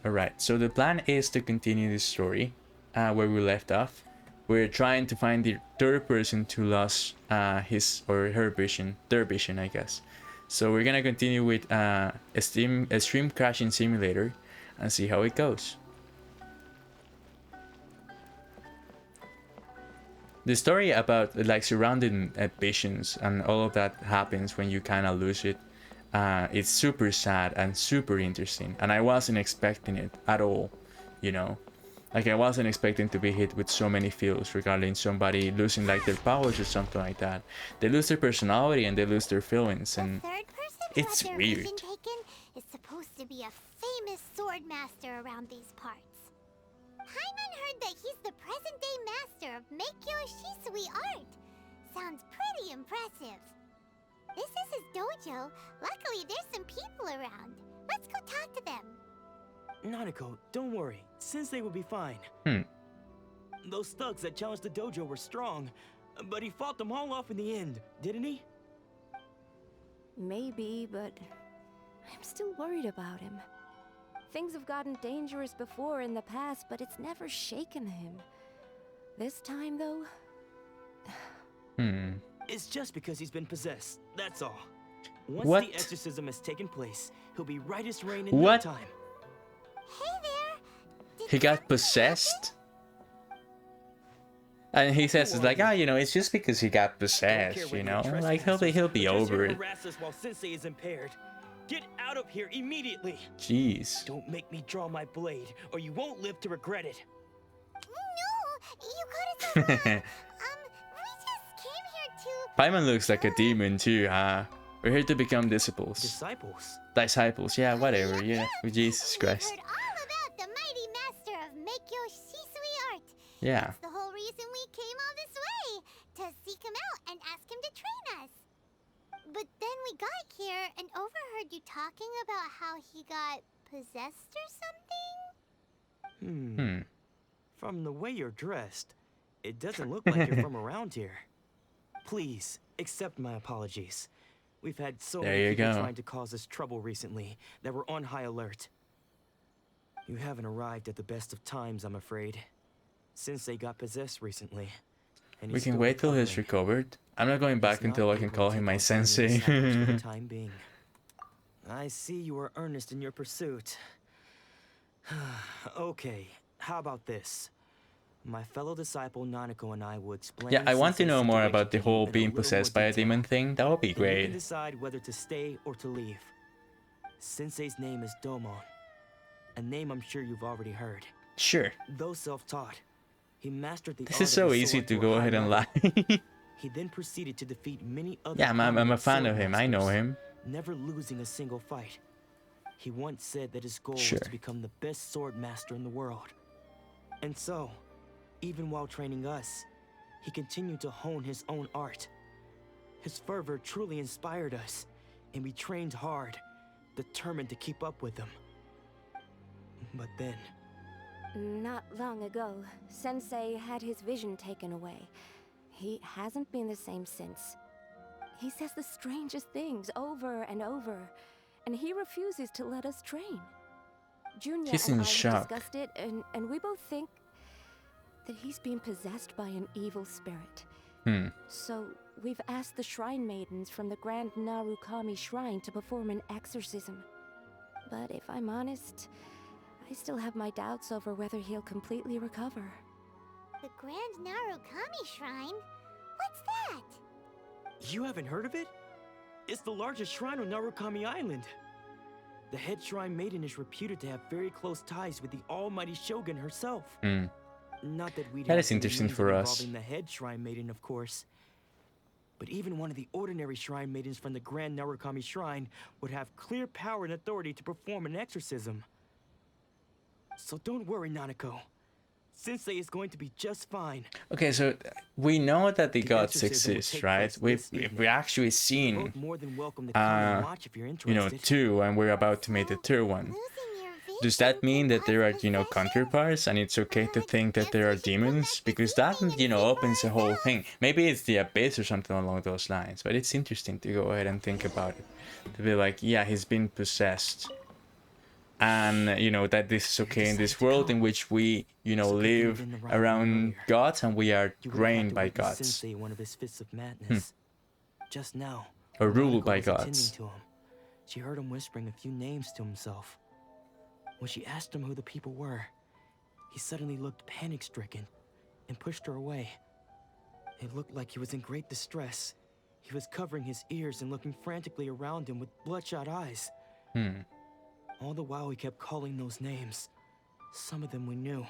Alright, so the plan is to continue this story where we left off. We're trying to find the third person to lose his or her vision, their vision, I guess. So we're gonna continue with a stream crashing simulator and see how it goes. The story about like surrounding visions and all of that happens when you kind of lose it. It's super sad and super interesting, and I wasn't expecting it at all, you know. Like, I wasn't expecting to be hit with so many feels regarding somebody losing like their powers or something like that. They lose their personality and they lose their feelings, and it's weird. Is supposed to be a famous sword master around these parts. Paimon heard that he's the present-day master of Make-Your Shisui art. Sounds pretty impressive. This is his dojo. Luckily, there's some people around. Let's go talk to them. Nanako, don't worry. Sensei will be fine. Those thugs that challenged the dojo were strong, but he fought them all off in the end, didn't he? Maybe, but I'm still worried about him. Things have gotten dangerous before in the past, but it's never shaken him. This time, though... It's just because he's been possessed, that's all. Once the exorcism has taken place, he'll be right as rain in no time. Hey there! He got possessed? And he says it's like, you know, it's just because he got possessed, you know? Like, he'll be over it. While Sensei is impaired. Get out of here immediately! Jeez. Don't make me draw my blade, or you won't live to regret it. No! You got it so wrong. We just came here to... Paimon looks like a demon too, huh? We're here to become disciples. Disciples, yeah, whatever, yeah. Jesus Christ. Heard all about the mighty master of Make-Your Shisui art. Yeah. That's the whole reason we came all this way. To seek him out and ask him to train us. But then we got here and overheard you talking about how he got possessed or something? From the way you're dressed, it doesn't look like you're from around here. Please, accept my apologies. We've had so many people trying to cause us trouble recently that we're on high alert. You haven't arrived at the best of times, I'm afraid. Sensei got possessed recently. And we can wait till he's recovered. I'm not going back until I can call him my sensei. For the time being. I see you are earnest in your pursuit. Okay, how about this? My fellow disciple Nanako and I will explain. Yeah, I want to know more about the whole being possessed by a demon thing. That would be great. You can decide whether to stay or to leave. Sensei's name is Domon, a name I'm sure you've already heard. Sure. Though self-taught, he mastered the This is so easy to go ahead and lie. He then proceeded to defeat many other. Yeah, I'm a fan of him. I know him. Never losing a single fight. He once said that his goal was to become the best sword master in the world. And so, even while training us, he continued to hone his own art. His fervor truly inspired us, and we trained hard, determined to keep up with him. But then... Not long ago, Sensei had his vision taken away. He hasn't been the same since. He says the strangest things over and over, and he refuses to let us train. Junya and I have discussed it, and we both think that he's being possessed by an evil spirit. So we've asked the shrine maidens from the Grand Narukami Shrine to perform an exorcism. But if I'm honest, I still have my doubts over whether he'll completely recover. The Grand Narukami Shrine? What's that? You haven't heard of it? It's the largest shrine on Narukami Island. The head shrine maiden is reputed to have very close ties with the almighty Shogun herself. Not that we that is interesting for us. The head shrine maiden, of course. But even one of the ordinary shrine maidens from the Grand Narukami Shrine would have clear power and authority to perform an exorcism. So don't worry, Nanako. Sensei is going to be just fine. Okay, so we know that the gods exist, right? We've actually seen, you know, two, and we're about to make the third one. Does that mean that there are, you know, counterparts, and it's okay to think that there are demons? Because that, you know, opens the whole thing. Maybe it's the abyss or something along those lines, but it's interesting to go ahead and think about it. To be like, yeah, he's been possessed. and you know that this is okay in this world in which we, you know, live around gods and we are reigned by gods. One of his fits of madness. Just now, Or when ruled Ayaka by was attending gods. to him, she heard him whispering a few names to himself. When she asked him who the people were, he suddenly looked panic-stricken and pushed her away. It looked like he was in great distress. He was covering his ears and looking frantically around him with bloodshot eyes. All the while he kept calling those names. Some of them we knew,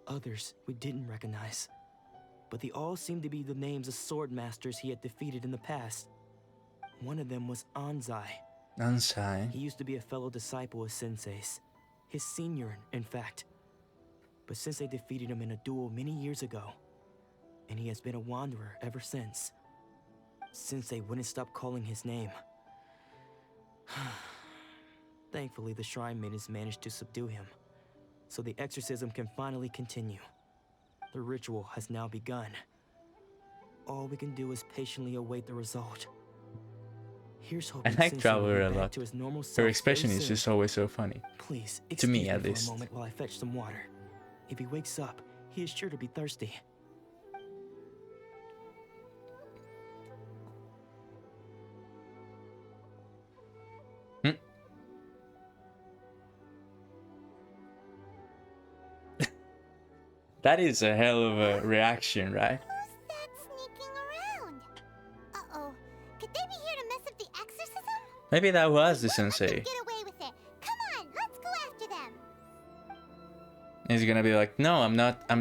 others we didn't recognize. But they all seemed to be the names of sword masters he had defeated in the past. One of them was Anzai. Anzai. He used to be a fellow disciple of Sensei's. His senior, in fact. But Sensei defeated him in a duel many years ago. And he has been a wanderer ever since. Sensei wouldn't stop calling his name. Thankfully, the shrine maidens managed to subdue him, so the exorcism can finally continue. The ritual has now begun. All we can do is patiently await the result. Here's I hoping like Sensei Traveler will a be back lot. to his normal Her self expression very is soon. just always so funny. Please, To me, excuse at for least. a moment while I fetch some water. If he wakes up, he is sure to be thirsty. That is a hell of a reaction, right? Who's that sneaking around? Uh-oh. Could they be here to mess up the exorcism? Maybe that was the Won't let them sensei. get away with it. Come on, let's go after them. He's gonna be like, no, I'm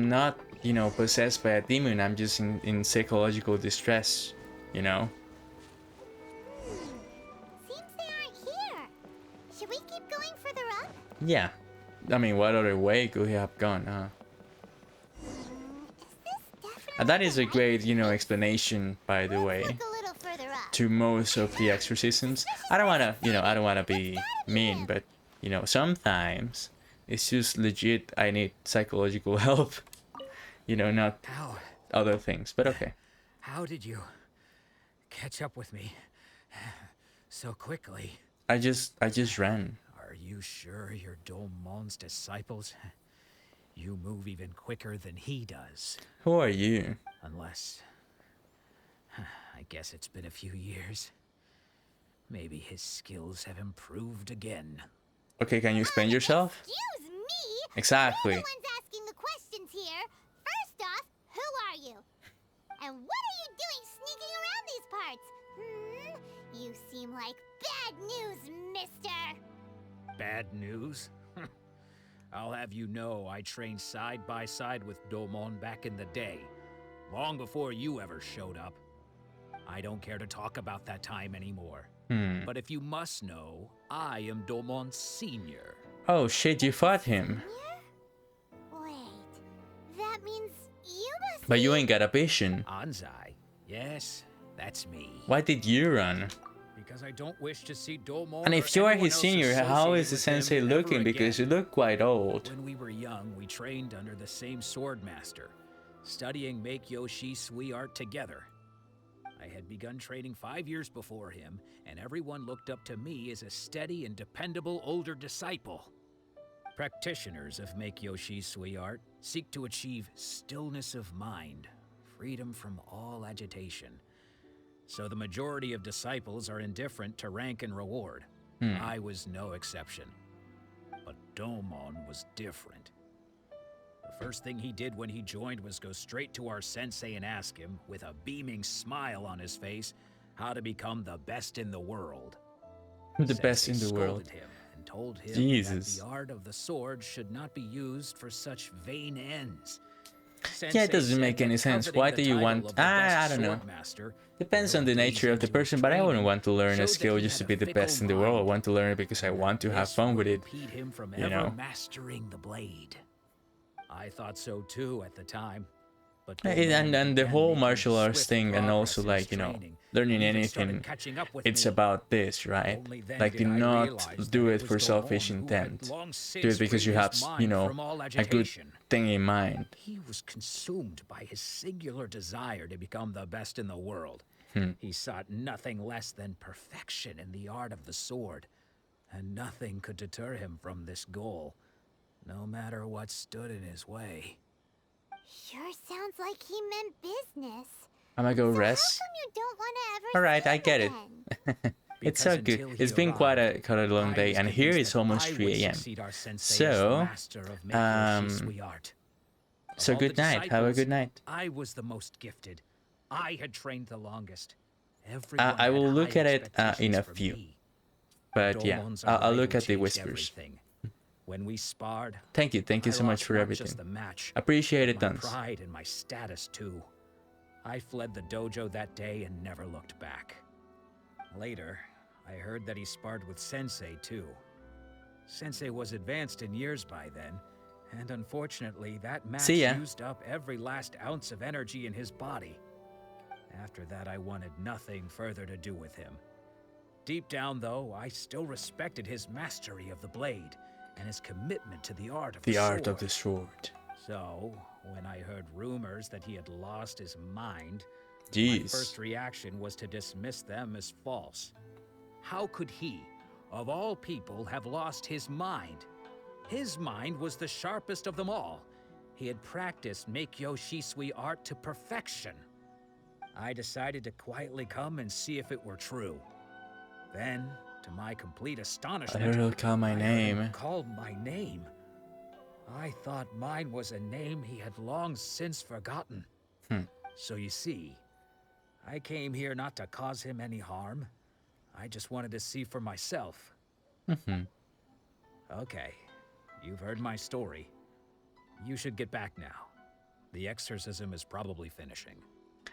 not, you know, possessed by a demon. I'm just in psychological distress, you know? Seems they aren't here. Should we keep going further up? Yeah. I mean, what other way could he have gone, huh? Is this definitely And that is the a right great, you know, place? explanation, by the way, Look a little further up. to most of the exorcisms. I don't wanna, you know, I don't wanna be mean, but, you know, sometimes it's just legit, I need psychological help. You know, not How? other things, but okay. How did you catch up with me so quickly? I just ran. Are you sure you're Domon's disciples? You move even quicker than he does. Who are you? Unless... I guess it's been a few years. Maybe his skills have improved again. Okay, can you explain yourself? Excuse me? Exactly. We're the ones asking the questions here. First off, who are you? And what are you doing sneaking around these parts? You seem like bad news, mister. Bad news? I'll have you know I trained side by side with Domon back in the day, long before you ever showed up. I don't care to talk about that time anymore. But if you must know, I am Domon's senior. Oh shit, you fought him. Wait, that means you must But you ain't got a vision. Anzai? Yes, that's me. Why did you run? Because I don't wish to see Domon. And or if you are anyone his else senior, how is associated the with him sensei ever looking? Because you again. look quite old. When we were young, we trained under the same sword master, studying Meikyo Shisui art together. I had begun training 5 years before him, and everyone looked up to me as a steady and dependable older disciple. Practitioners of Meikyo Shisui art seek to achieve stillness of mind, freedom from all agitation. So the majority of disciples are indifferent to rank and reward. I was no exception. But Domon was different. The first thing he did when he joined was go straight to our sensei and ask him, with a beaming smile on his face, how to become the best in the world. The best in Sensei the world. scolded him and told him Jesus. that the art of the sword should not be used for such vain ends. Yeah, it doesn't make any sense. Why do you want... I don't know. Depends on the nature of the person, but I wouldn't want to learn a skill just to be the best in the world. I want to learn it because I want to have fun with it. You know? Mastering the blade. I thought so too at the time. But And the whole martial arts thing, and also like, you know, learning anything, it's about this, right? Like, do not do it for selfish intent. Do it because you have, you know, a good thing in mind. He was consumed by his singular desire to become the best in the world. He sought nothing less than perfection in the art of the sword. and nothing could deter him from this goal, no matter what stood in his way. Sure sounds like he meant business. I'm gonna go So rest. how come you don't want to ever Alright, see I him get it. again? It's so good. It's been quite a long day, and here it's almost 3 a.m. So, so good night. Have a good night. I was the most gifted. I had trained the longest. I will look at it in a few. But yeah, I'll look at the whispers. When we sparred, Thank you so much for everything. Appreciate it, Duns. My pride and my status too. I fled the dojo that day and never looked back. Later, I heard that he sparred with Sensei too. Sensei was advanced in years by then, and unfortunately that match used up every last ounce of energy in his body. After that, I wanted nothing further to do with him. Deep down though, I still respected his mastery of the blade and his commitment to the art of the sword. So, when I heard rumors that he had lost his mind, my first reaction was to dismiss them as false. How could he, of all people, have lost his mind? His mind was the sharpest of them all. He had practiced Meikyo Shisui art to perfection. I decided to quietly come and see if it were true. Then, to my complete astonishment, I heard he'll call my name. Called my name. I thought mine was a name he had long since forgotten. So you see, I came here not to cause him any harm. I just wanted to see for myself. Okay, you've heard my story. You should get back now. The exorcism is probably finishing.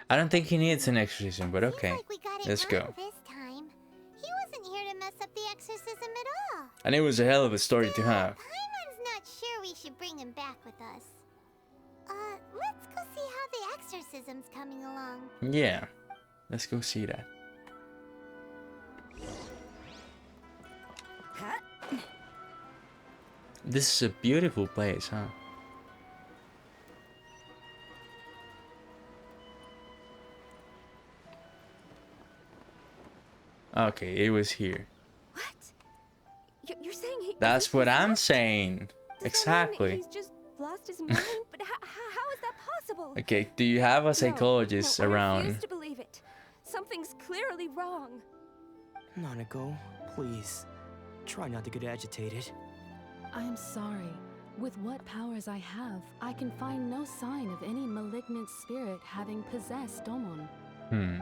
I don't think he needs an exorcism, but okay. Like we got it Let's go. This time. He wasn't here to mess up the exorcism at all. And it was a hell of a story to have. Paimon's not sure we should bring him back with us. Let's go see how the exorcism's coming along. Yeah, let's go see that. This is a beautiful place, huh? Okay, it was here. What? You're saying he... That's what I'm saying. Exactly. He's just lost his mind? But how is that possible? Okay, do you have a psychologist around? I refuse to believe it. Something's clearly wrong. Nanako, please. Try not to get agitated. I am sorry. With what powers I have, I can find no sign of any malignant spirit having possessed Domon.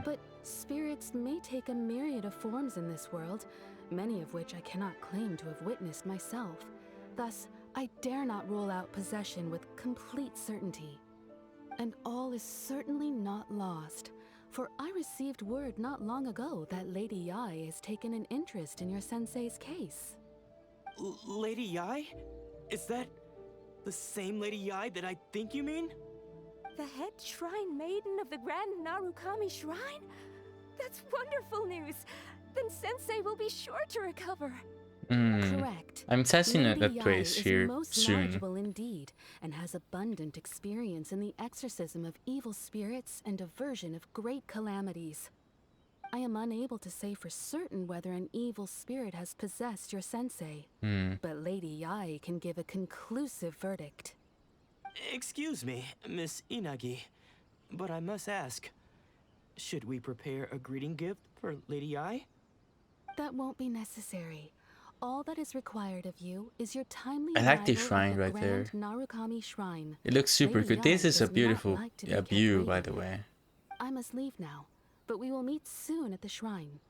But spirits may take a myriad of forms in this world, many of which I cannot claim to have witnessed myself. Thus, I dare not rule out possession with complete certainty. And all is certainly not lost, for I received word not long ago that Lady Yai has taken an interest in your sensei's case. Lady Yai? Is that the same Lady Yai that I think you mean? The head shrine maiden of the Grand Narukami Shrine? That's wonderful news! Then Sensei will be sure to recover. Correct. I'm testing Lady that Yai place is here most soon. knowledgeable indeed, and has abundant experience in the exorcism of evil spirits and aversion of great calamities. I am unable to say for certain whether an evil spirit has possessed your sensei, but Lady Yai can give a conclusive verdict. Excuse me, Miss Inagi, but I must ask, should we prepare a greeting gift for Lady Yai? That won't be necessary. All that is required of you is your timely I like the arrival shrine at the right there. Grand Narukami Shrine. It looks super Lady good. This Yai is a does not beautiful like to be kept view, by waiting. the way. I must leave now, but we will meet soon at the shrine.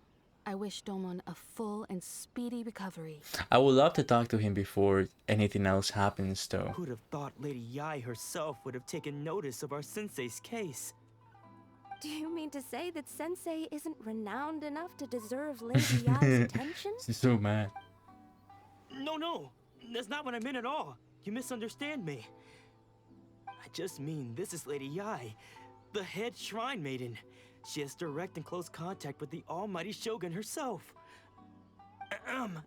I wish Domon a full and speedy recovery. I would love to talk to him before anything else happens, though. Who'd have thought Lady Yai herself would have taken notice of our sensei's case? Do you mean to say that Sensei isn't renowned enough to deserve Lady Yai's attention? She's so mad. No, that's not what I meant at all. You misunderstand me. I just mean this is Lady Yai, the head shrine maiden. She has direct and close contact with the almighty Shogun herself.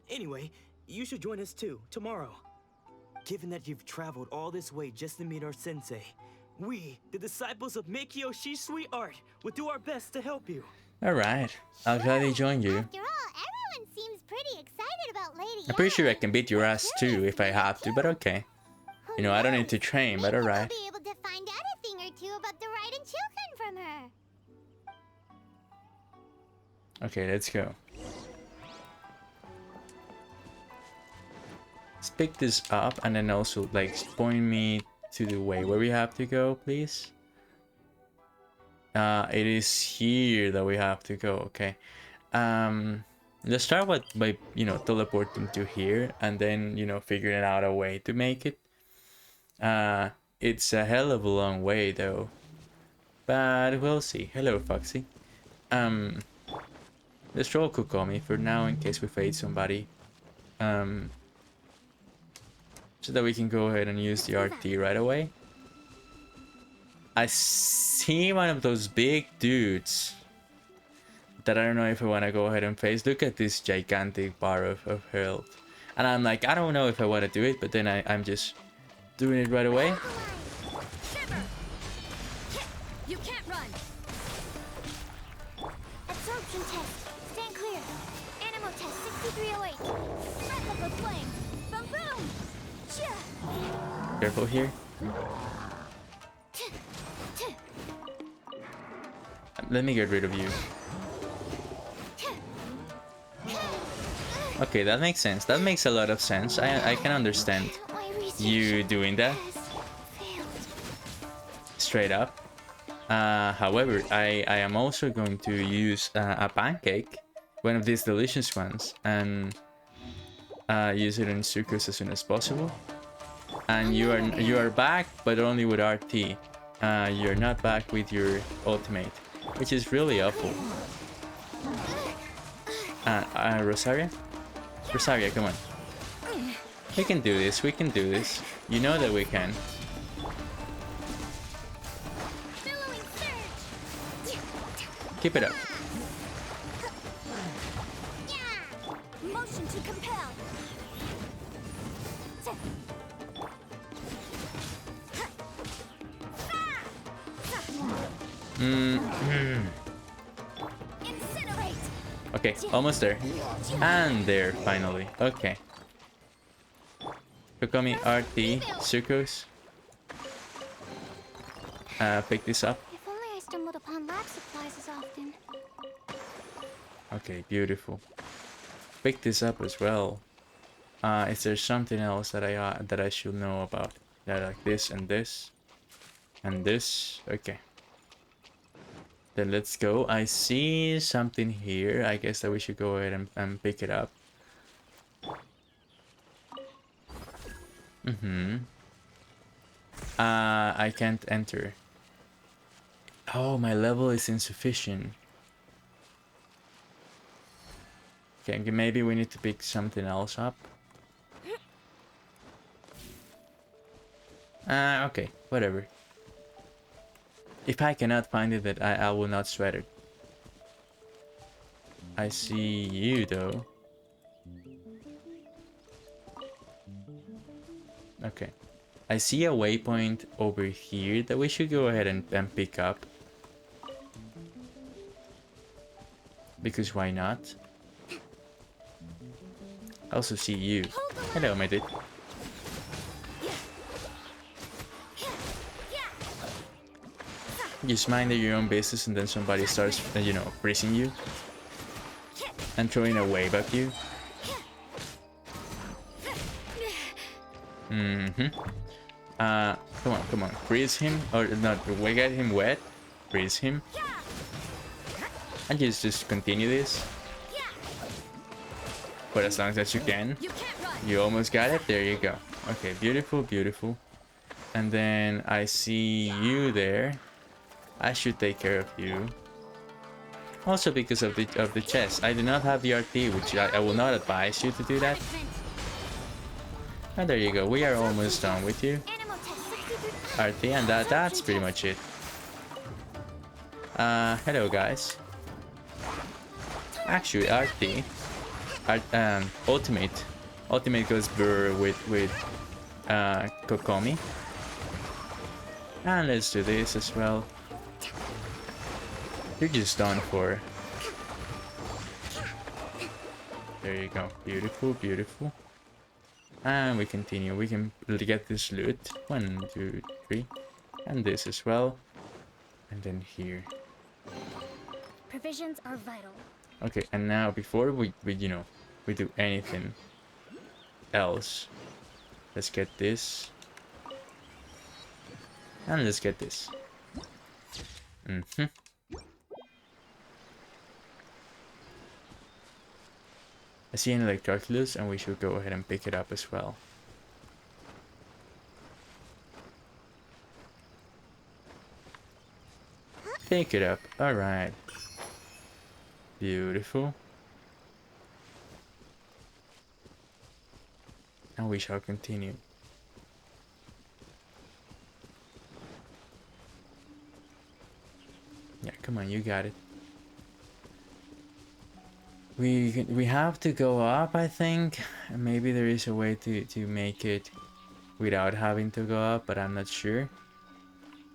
Anyway, you should join us too, tomorrow. Given that you've traveled all this way just to meet our sensei, we, the disciples of Meikyo Shisui art, will do our best to help you. Alright, I'll gladly join you. After all, everyone seems pretty excited about Lady I'm pretty sure I Ayaka. can beat your ass too if I have to, but okay. You know, I don't need to train, but alright. Maybe we'll be able to find out a thing or two about the Raiden children from her. Okay, let's go. Let's pick this up and then also like point me to the way where we have to go, please. It is here that we have to go. Okay. Let's start by you know, teleporting to here and then, you know, figuring out a way to make it. It's a hell of a long way though, but we'll see. Hello, Foxy. Let's throw Kokomi for now in case we fade somebody. So that we can go ahead and use the RT right away. I see one of those big dudes that I don't know if I want to go ahead and face. Look at this gigantic bar of health. And I'm like, I don't know if I want to do it, but then I'm just doing it right away. You can't run. Absorption test. Stand clear. Animal test 6308. Replica flame. Boom boom. Careful here. Let me get rid of you. Okay, that makes sense. That makes a lot of sense. I can understand you doing that. Straight up. However, I am also going to use a pancake, one of these delicious ones, and use it in Sucrose as soon as possible. And you are back, but only with RT. You're not back with your ultimate, which is really awful. Rosaria? Rosaria, come on. We can do this, we can do this. You know that we can. Keep it up. Motion to compel. Okay, almost there. And there, finally. Okay. Kokomi, RT, Sucrose. Pick this up. If only I stumbled upon lab supplies as often. Okay, beautiful. Pick this up as well. Is there something else that I should know about? Yeah, like this and this. And this. Okay. Then let's go. I see something here. I guess that we should go ahead and pick it up. I can't enter. Oh, my level is insufficient. Okay, maybe we need to pick something else up. Okay, whatever. If I cannot find it, then I will not sweat it. I see you though. Okay. I see a waypoint over here that we should go ahead and pick up. Because why not? I also see you. Hello, my dude. Just mind your own business and then somebody starts, you know, pressing you. And throwing a wave at you. Come on, freeze him. Or not, we get him wet. Freeze him. And just continue this. For as long as you can. You almost got it. There you go. Okay, beautiful, beautiful. And then I see you there. I should take care of you. Also because of the chest. I do not have the RT, which I will not advise you to do that. And there you go. We are almost done with you. RT, and that's pretty much it. Hello guys. Actually, RT. Ultimate goes burr with Kokomi. And let's do this as well. You're just done for. There you go. Beautiful, beautiful. And we continue. We can get this loot. 1, 2, 3. And this as well. And then here. Provisions are vital. Okay, and now before we you know, we do anything else, let's get this. And let's get this. I see an Electroculus, and we should go ahead and pick it up as well. Pick it up. Alright. Beautiful. And we shall continue. Yeah, come on, you got it. We have to go up, I think. Maybe there is a way to make it without having to go up, but I'm not sure.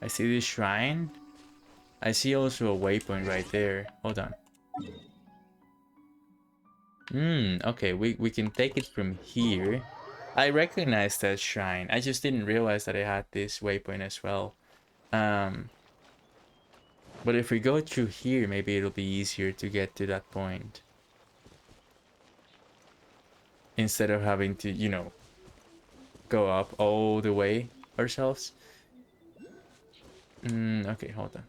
I see this shrine. I see also a waypoint right there. Hold on. Okay, we can take it from here. I recognize that shrine. I just didn't realize that I had this waypoint as well. But if we go through here, maybe it'll be easier to get to that point. Instead of having to, you know, go up all the way ourselves. Okay, hold on.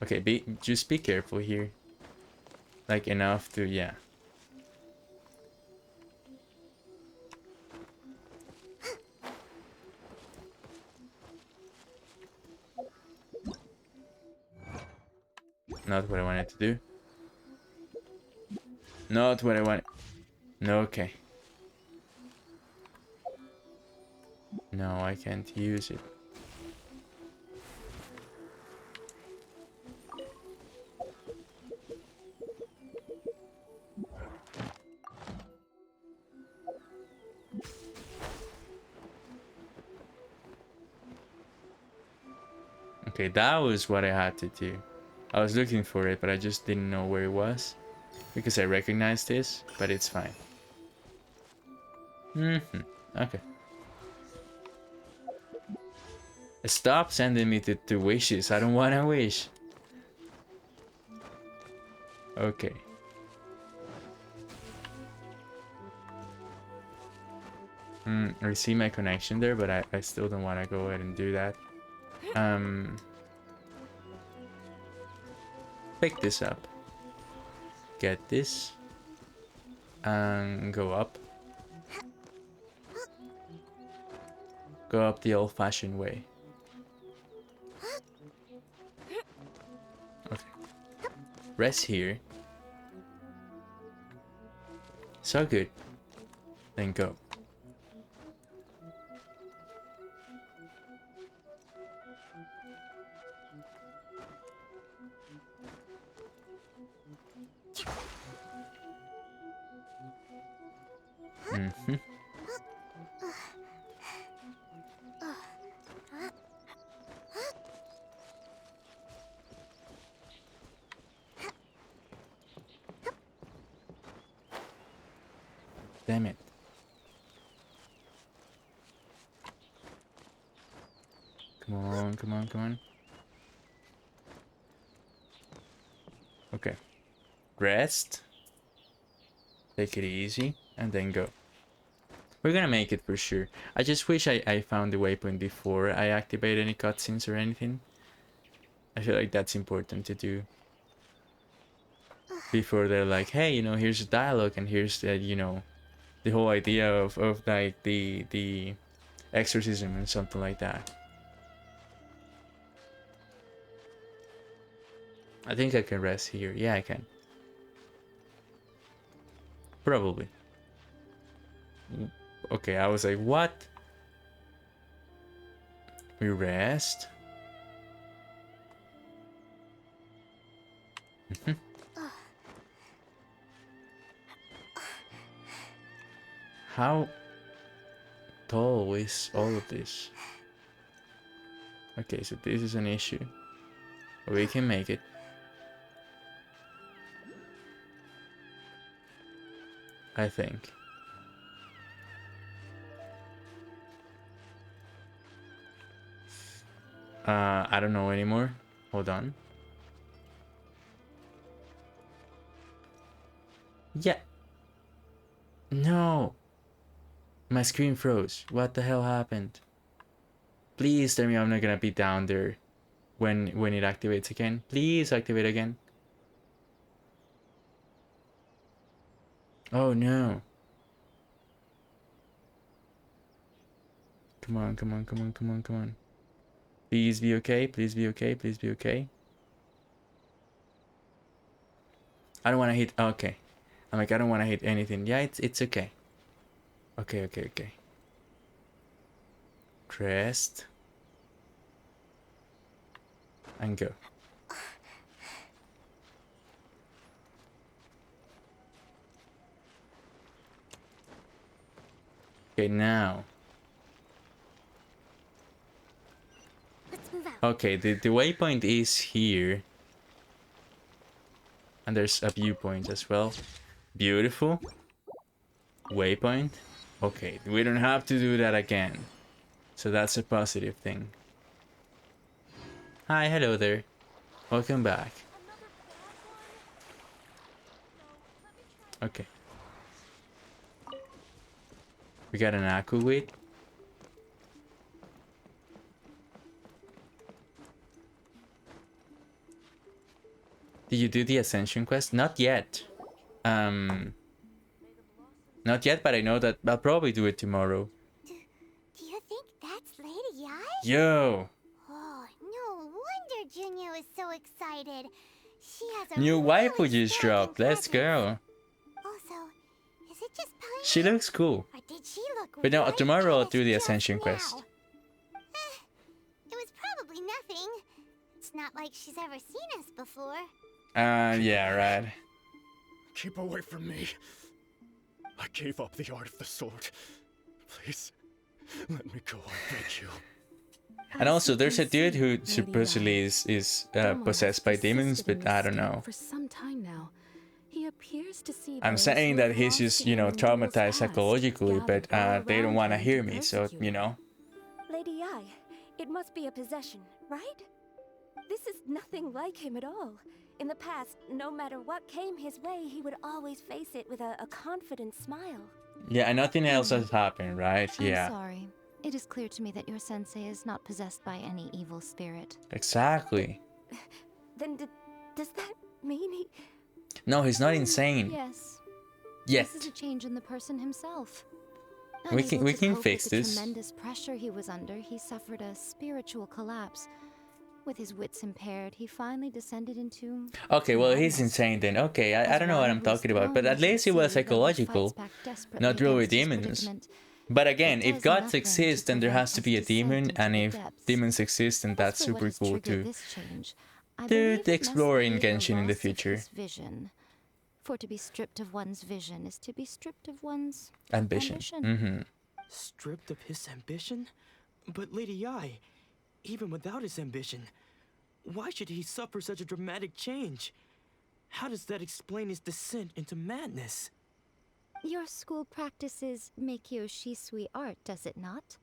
Okay, just be careful here. Like enough to, yeah. Not what I wanted to do. Not what I want. No, okay. No, I can't use it. Okay, that was what I had to do. I was looking for it, but I just didn't know where it was. Because I recognized this, but it's fine. Okay. Stop sending me to wishes. I don't want to wish. Okay. I see my connection there, but I still don't want to go ahead and do that. Pick this up. Get this. And go up. Go up the old-fashioned way. Okay. Rest here. So good. Then go. Damn it. Come on, come on, come on. Okay. Rest. Take it easy. And then go. We're gonna make it for sure. I just wish I found the waypoint before I activate any cutscenes or anything. I feel like that's important to do. Before they're like, hey, you know, here's a dialogue and here's the, you know, the whole idea of like the exorcism and something like that. I think I can rest here. Yeah, I can. Probably. Okay, I was like, what? We rest. How tall is all of this? Okay, so this is an issue. We can make it. I think. I don't know anymore. Hold on. Yeah. No. My screen froze. What the hell happened? Please tell me I'm not gonna be down there when it activates again. Please activate again. Oh no. Come on, come on, come on, come on, come on. Please be okay, please be okay, please be okay. I don't wanna hit okay. I'm like I don't wanna hit anything. Yeah, it's okay. Okay, okay, okay. Rest. And go. Okay, now. Let's move out. Okay, the waypoint is here. And there's a viewpoint as well. Beautiful. Waypoint. Okay, we don't have to do that again. So that's a positive thing. Hi, hello there. Welcome back. Okay. We got an Akuwit. Did you do the Ascension quest? Not yet. Not yet, but I know that I'll probably do it tomorrow. Do you think that's Lady Ai? Yo! Oh, no wonder Junya was so excited. She has a New really waifu just striking dropped. Let's presence. go. Also, is it just Piney? She looks cool. Or did she look But no, right tomorrow I'll at do the us just Ascension now? quest. It was probably nothing. It's not like she's ever seen us before. Yeah, right. Keep away from me. I gave up the art of the sword. Please, let me go, I beg you. And also, there's a dude who supposedly is possessed by demons, but I don't know. For some time now, he appears to see I'm those saying who that have he's lost just, in you know, their duel's traumatized past, psychologically, but gathered all they don't around want to him hear me, so, persecute you him. know. Lady Ai, it must be a possession, right? This is nothing like him at all. In the past, no matter what came his way, he would always face it with a confident smile. Yeah, and nothing else has happened, right? Yeah. I'm sorry. It is clear to me that your sensei is not possessed by any evil spirit. Exactly. Then does that mean he... No, he's not insane. Yes. Yet. This is a change in the person himself. We can Unable to cope fix with the this. tremendous pressure he was under, he suffered a spiritual collapse. With his wits impaired, he finally descended into... Okay, well, he's madness. insane then. Okay, I As don't know what one I'm who is talking about, but thrown at least it into was the sea, though he psychological, fights back desperately not really against his demons. predicament. But again, It if does gods nothing to exist, then there prevent has to us be a descending demon, into and the if depths. demons exist, then As that's for what super has cool triggered too. this change, I Dude, believe it must explore in be the Genshin in the loss of future. his vision. For to be stripped of one's vision is to be stripped of one's Ambition. ambition. Mm-hmm. Stripped of his ambition? But Lady Ai, even without his ambition, why should he suffer such a dramatic change? How does that explain his descent into madness? Your school practices Meikyo Shisui art, does it not?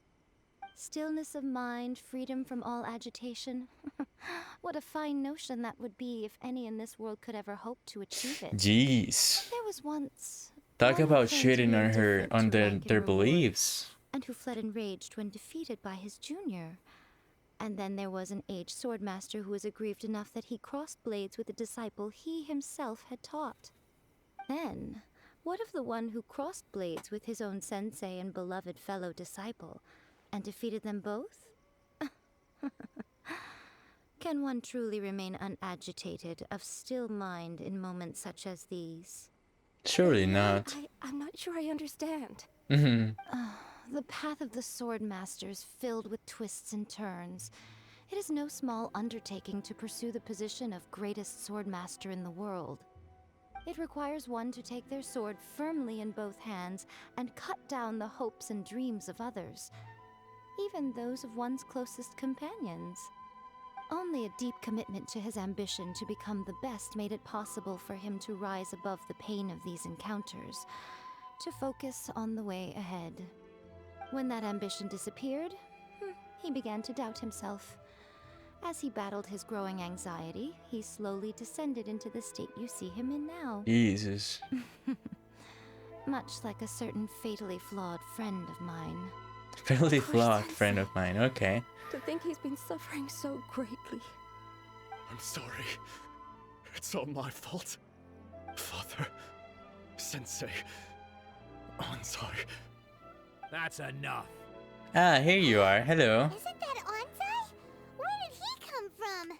Stillness of mind, freedom from all agitation. What a fine notion that would be if any in this world could ever hope to achieve it. Jeez. There was once Talk one who about claimed to shitting be on her, indifferent on to rank and their reward, beliefs. and who fled enraged when defeated by his junior. And then there was an aged swordmaster who was aggrieved enough that he crossed blades with a disciple he himself had taught. Then, what of the one who crossed blades with his own sensei and beloved fellow disciple, and defeated them both? Can one truly un unagitated, of still mind in moments such as these? Surely not. I'm not sure I understand. Mm-hmm. The path of the Swordmaster is filled with twists and turns. It is no small undertaking to pursue the position of greatest Swordmaster in the world. It requires one to take their sword firmly in both hands and cut down the hopes and dreams of others, even those of one's closest companions. Only a deep commitment to his ambition to become the best made it possible for him to rise above the pain of these encounters, to focus on the way ahead. When that ambition disappeared, he began to doubt himself. As he battled his growing anxiety, he slowly descended into the state you see him in now. Jesus. Much like a certain fatally flawed friend of mine. Fatally flawed friend of mine, okay. To think he's been suffering so greatly. I'm sorry. It's all my fault. Father, Sensei, Ansai. That's enough. Ah, here you are. Hello. Isn't that Ansai? Where did he come from?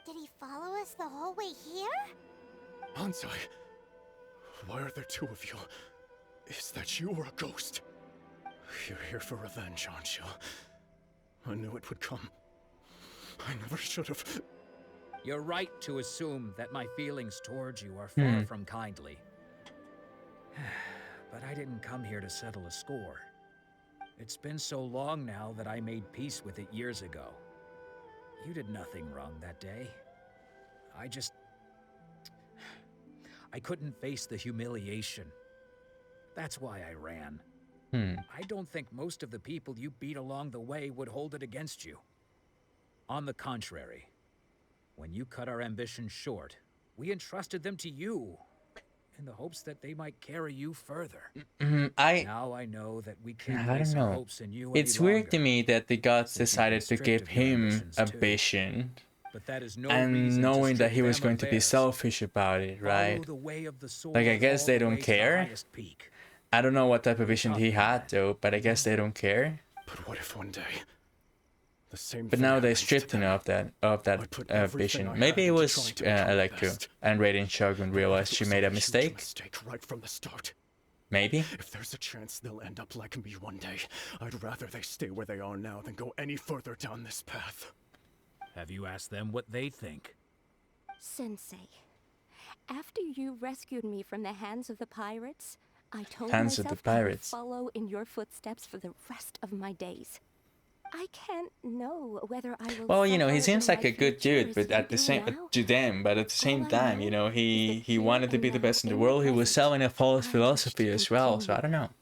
Did he follow us the whole way here? Ansai, why are there two of you? Is that you or a ghost? You're here for revenge, aren't you? I knew it would come. I never should have. You're right to assume that my feelings towards you are far from kindly. But I didn't come here to settle a score. It's been so long now that I made peace with it years ago. You did nothing wrong that day. I couldn't face the humiliation. That's why I ran. I don't think most of the people you beat along the way would hold it against you. On the contrary, when you cut our ambitions short, we entrusted them to you, in the hopes that they might carry you further. Now I know that we can't place our hopes in you any It's weird to longer, me that the gods since you've decided been to stripped give of your him ambitions a too. vision, But that is no and reason to knowing that strip he was them going of to be theirs. selfish about it, right? Follow the way of the sword Like, I guess all they the don't way to the care. highest peak. I don't know what type of We vision talked he about had that. though, but I guess they don't care. But what if one day the same But thing now they happens to stripped him them? of that I put everything vision. I Maybe had it into was trying to become the Electro, best. and Raiden Shogun But realized it she was made a huge mistake. mistake right from the start. Maybe. If there's a chance they'll end up like me one day, I'd rather they stay where they are now than go any further down this path. Have you asked them what they think? Sensei, after you rescued me from the hands of the pirates, I told Hands of the myself I would pirates. follow in your footsteps for the rest of my days. I can't know whether I will. Well, you know, he suffer seems in like my a good future dude, as but you at the do same now. to them, but at the same All I time, you know know, is the he here wanted to and be the now best in the in world. He was present. selling a false I philosophy wish as to well, so I continue. don't know.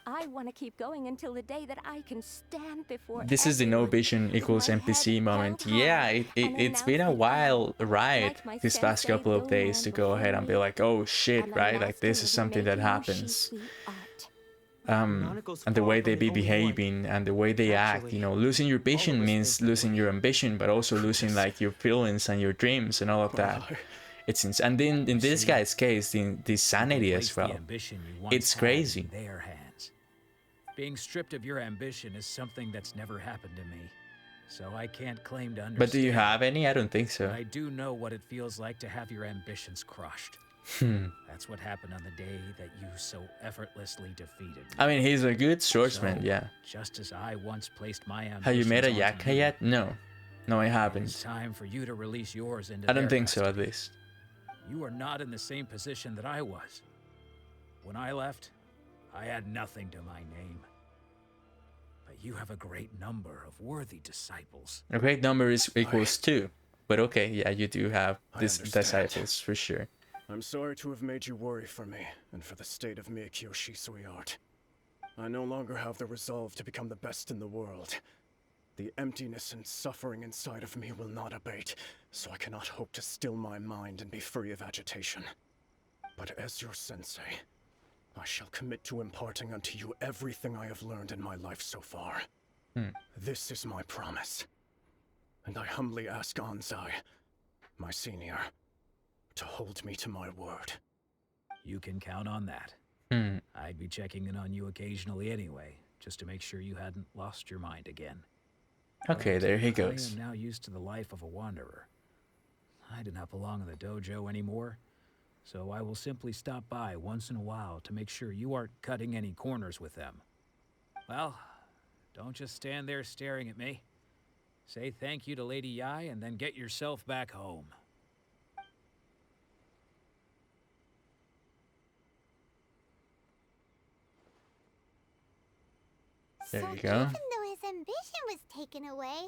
I want to keep going until the day that I can stand before This is the no everyone vision with equals my NPC head moment. held Yeah, high and it's been a announce that while I, ride like my this past sensei couple of days Domon to go ahead before and be me, like, oh shit, am a right? Like master this is of something that Meikyo happens. Shisui art. Nanako's And the far way from they the be only one. behaving and the way they act, Actually, you know, losing your all of vision us means think that losing way. your ambition, but also losing like your feelings and your dreams and all of that. Well, It's and then in this See, guy's case, the You can sanity place as the well. ambition you once It's had crazy. in their hands. Being stripped of your ambition is something that's never happened to me, so I can't claim to understand. But do you have any? I don't think But so. I do know what it feels like to have your ambitions crushed. That's what happened on the day that you so effortlessly defeated me. I mean, he's a good swordsman, So, yeah. Just as I once placed my ambitions Have you met onto Ayaka you, yet? No. No, I It is haven't. time for you to release yours into I don't their think so, at custody. least. You are not in the same position that I was. When I left, I had nothing to my name. But you have a great number of worthy disciples. A great number is equals 2. But okay, yeah, you do have I this understand. disciples, for sure. I'm sorry to have made you worry for me and for the state of Meikyo Shisui art. I no longer have the resolve to become the best in the world. The emptiness and suffering inside of me will not abate, so I cannot hope to still my mind and be free of agitation. But as your sensei, I shall commit to imparting unto you everything I have learned in my life so far. This is my promise. And I humbly ask Ansai, my senior, to hold me to my word. You can count on that. I'd be checking in on you occasionally anyway, just to make sure you hadn't lost your mind again. Okay, there he I goes. am now used to the life of a wanderer. I do not belong in the dojo anymore, so I will simply stop by once in a while to make sure you aren't cutting any corners with them. Well, don't just stand there staring at me. Say thank you to Lady Yai and then get yourself back home. There So you go. even though his ambition was taken away,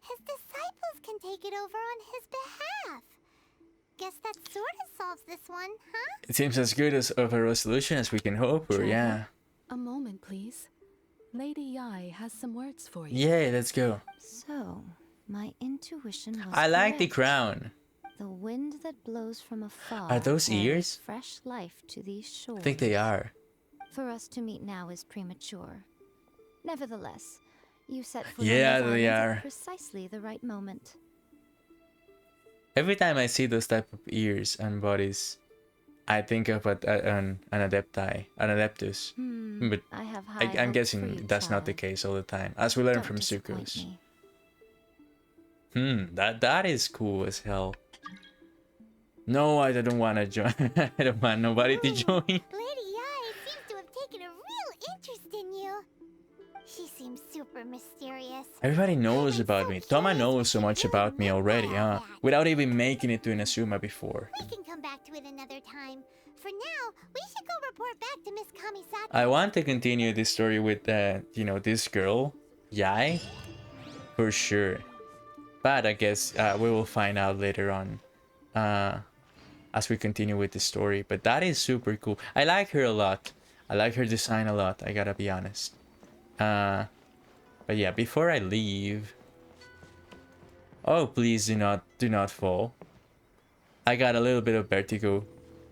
His disciples can take it over on his behalf. Guess that sort of solves this one, huh? It seems as good as of a resolution as we can hope for, yeah. A moment, please. Lady Yai has some words for you. Yeah, let's go. So, my intuition was I like the correct. crown. The wind that blows from afar Are those carries ears? fresh life to these shores. I think they are. For us to meet now is premature. Nevertheless, you set foot Yeah, on they those islands are. at precisely the right moment. Every time I see those type of ears and bodies, I think of an adeptus. But I have high I'm hopes for guessing you, that's not the child. case all the time, as we learn Don't from disappoint Suku's. me. That is cool as hell. No, I don't want to join. I don't want nobody to join. Lady Yai seems to have taken a real interest in you. She seems super mysterious. Everybody knows I'm about so me. Toma curious knows what so you much really about me meant by already, all huh? that. Without even making it to Inazuma before. We can come back to it another time. For now, we should go report back to Miss Kamisato. I want to continue this story with, this girl, Yai, for sure. But I guess we will find out later on, as we continue with the story. But that is super cool. I like her a lot. I like her design a lot. I gotta be honest. But yeah, before I leave, oh please do not fall. I got a little bit of vertigo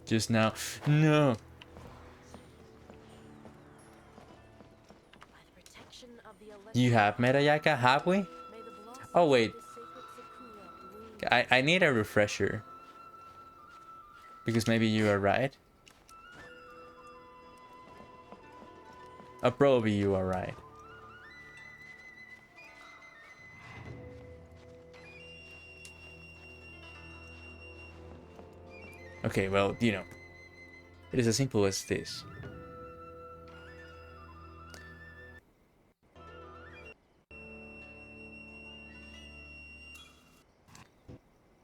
just now. No. You have met Ayaka, have we? Oh wait. I need a refresher. Because maybe you are right. Probably you are right. Okay, well, it is as simple as this.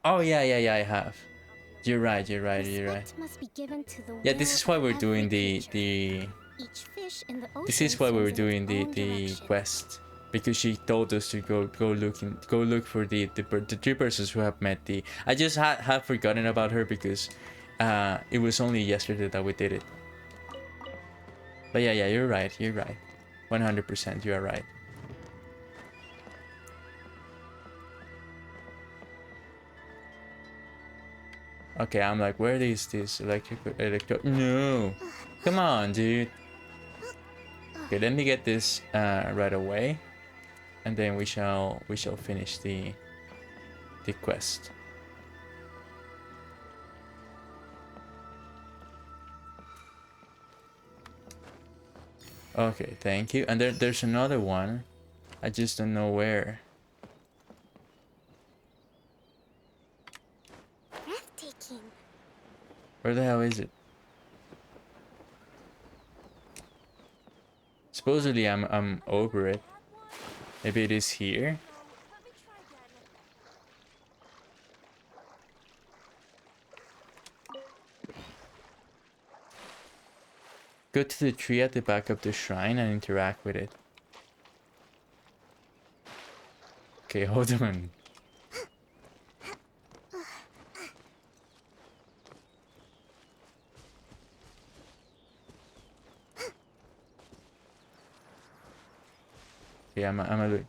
Oh yeah, I have. You're right. Must be given to the Yeah, this is why we're doing the Each fish in the ocean this is why we were swims in doing its own the direction. quest, because she told us to go look for the three persons who have met the. I just have forgotten about her because it was only yesterday that we did it. But yeah, you're right. 100%, you are right. Okay, I'm like, where is this electro? No, come on, dude. Okay, let me get this right away, and then we shall finish the quest. Okay, thank you. And there's another one. I just don't know where. Breathtaking. Where the hell is it? Supposedly I'm over it. Maybe it is here. Go to the tree at the back of the shrine and interact with it. Okay, hold on. Okay, I'm a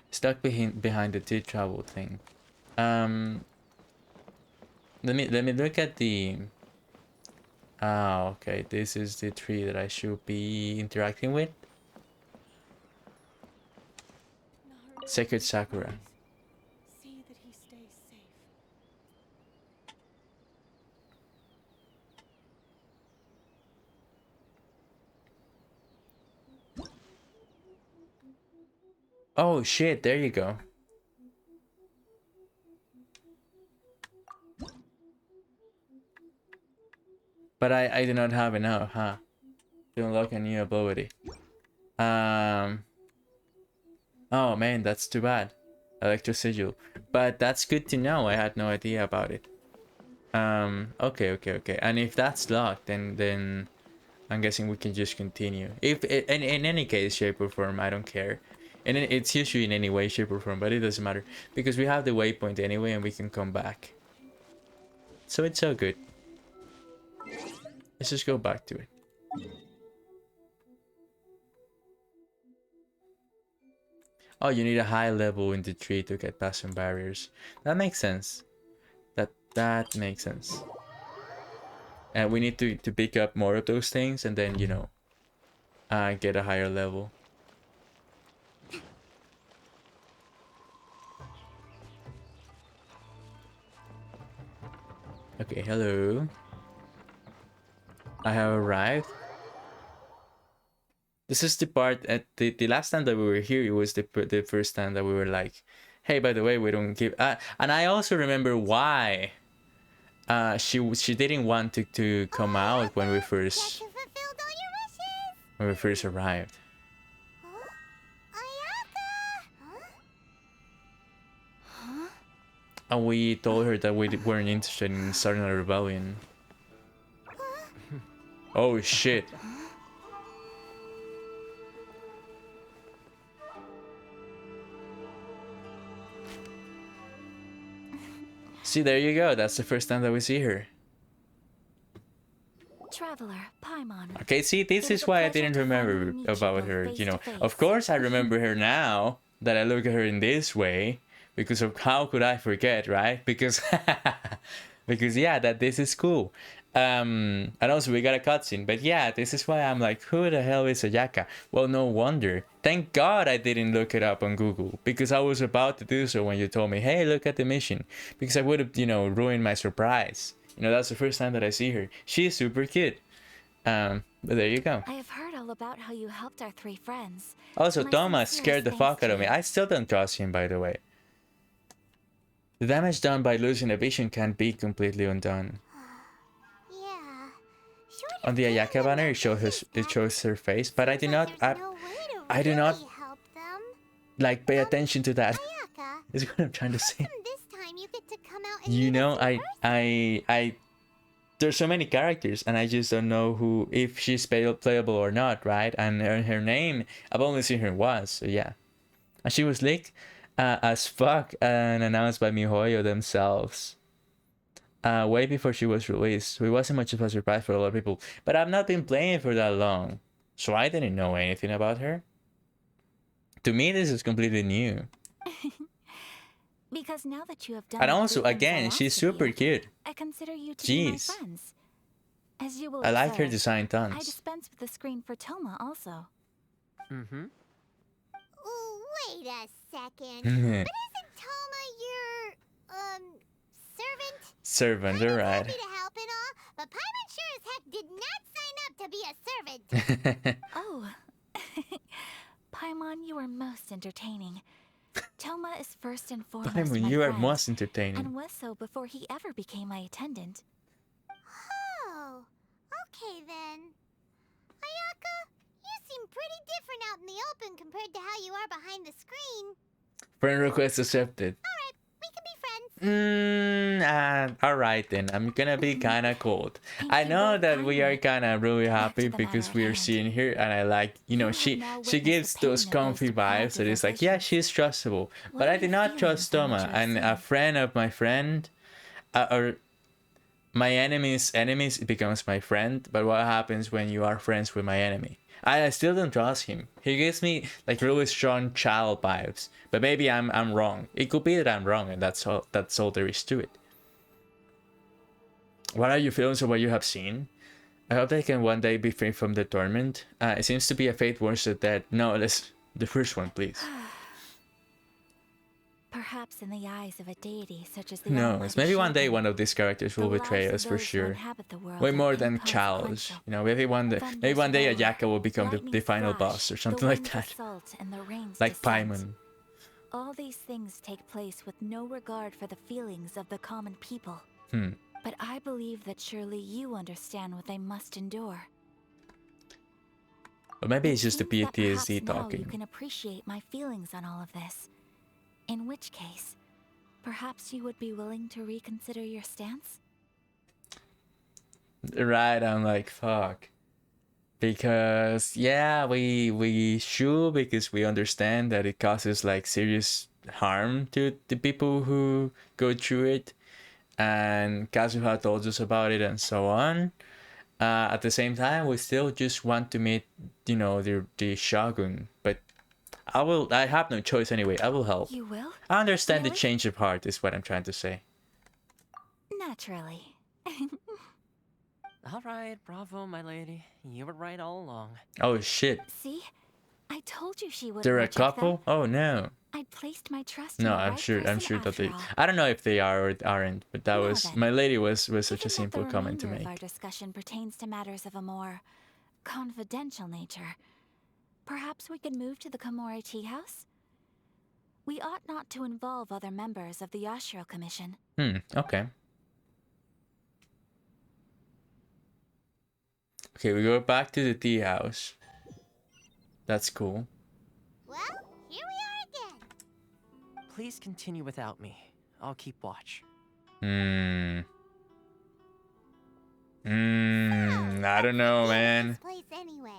stuck behind the tea travel thing. Let me look at the. Ah, okay. This is the tree that I should be interacting with. Sacred Sakura. See that he stays safe. Oh shit! There you go. But I do not have enough, huh? To unlock a new ability. Oh man, that's too bad. Electro Sigil. But that's good to know. I had no idea about it. Okay. And if that's locked, then I'm guessing we can just continue. If in any case, shape or form, I don't care. And it's usually in any way, shape or form, but it doesn't matter because we have the waypoint anyway, and we can come back. So it's so good. Let's just go back to it. Oh, you need a high level in the tree to get past some barriers. That makes sense. That makes sense. And we need to pick up more of those things and then, you know, get a higher level. Okay, hello. I have arrived. This is the part at the last time that we were here. It was the first time that we were like, hey, by the way, we don't give. And I also remember why. She didn't want to come out when we first arrived. And we told her that we weren't interested in starting a rebellion. Oh shit. See, there you go. That's the first time that we see her. Traveler, Paimon. Okay, see, this is why I didn't remember about her, you know. Of course I remember her now that I look at her in this way, because of how could I forget, right? Because because yeah, that this is cool. And also we got a cutscene, but yeah, this is why I'm like, who the hell is Ayaka? Well, no wonder. Thank God I didn't look it up on Google, because I was about to do so when you told me, hey, look at the mission, because I would have, you know, ruined my surprise. You know, that's the first time that I see her. She's super cute. But there you go. I have heard all about how you helped our 3 friends. Also, Thomas scared the fuck out of me. I still don't trust him, by the way. The damage done by losing a vision can't be completely undone. Yeah. On the Ayaka banner, it shows her face, but I do not like pay attention to that. Is what I'm trying to say. This time you get to come out and You know, I there's so many characters, and I just don't know who, if she's playable or not, right? And her name, I've only seen her once, so yeah. And she was leaked as fuck and announced by MiHoYo themselves. Way before she was released. So it wasn't much of a surprise for a lot of people. But I've not been playing for that long, so I didn't know anything about her. To me, this is completely new. Because now that you have done, and also, again, she's super cute. I consider you to be my friends. As you will I like her design tons. I dispense with the screen for Toma also. Mm-hmm. Wait a second. But isn't Toma your servant? Servant, alright. Happy to help and all, but Paimon sure as heck did not sign up to be a servant. Oh. Paimon, you are most entertaining. Toma is first and foremost Paimon, my you are friend, most entertaining. and was so before he ever became my attendant. Oh, okay then. Ayaka, you seem pretty different out in the open compared to how you are behind the screen. Friend request accepted. Alright, we can be friends. Alright then, I'm gonna be kinda cold. I know that we are kinda really happy because we are seeing her, and I like, you know, she gives those comfy vibes that it's like, yeah, she's trustable. But I did not trust Toma, and a friend of my friend, or my enemy's enemies becomes my friend. But what happens when you are friends with my enemy? I still don't trust him. He gives me like really strong child vibes. But maybe I'm wrong. It could be that I'm wrong, and that's all there is to it. What are your feelings of what you have seen? I hope they can one day be free from the torment. It seems to be a fate worse than death. No, let's the first one, please. Perhaps in the eyes of a deity such as the No, it's maybe one day one of these characters will betray us for sure. Way more than Chalice. You know, maybe one day Ayaka will become the final boss or something like that. Like Paimon. All these things take place with no regard for the feelings of the common people. But I believe that surely you understand what they must endure. Or maybe it's just the PTSD talking. You can appreciate my feelings on all of this. In which case, perhaps you would be willing to reconsider your stance? Right, I'm like, fuck. Because yeah, we should, because we understand that it causes like serious harm to the people who go through it, and Kazuha told us about it and so on. At the same time, we still just want to meet, you know, the shogun. But I have no choice anyway. I will help. You will? I understand Really? the change of heart is what I'm trying to say. Naturally. All right, bravo, my lady. You were right all along. Oh shit. See? I told you she would. They're a reject them. couple? Oh no. I placed my trust No, in the I'm right sure person that they, after all. I don't know if they are or aren't, but that Now was, then, my lady was such a Given that simple the comment to remainder of make. our discussion pertains to matters of a more confidential nature, perhaps we could move to the Komori Tea House? We ought not to involve other members of the Yashiro Commission. Okay. Okay, we go back to the tea house. That's cool. Well, here we are again. Please continue without me. I'll keep watch. I don't know, man. This place anyway.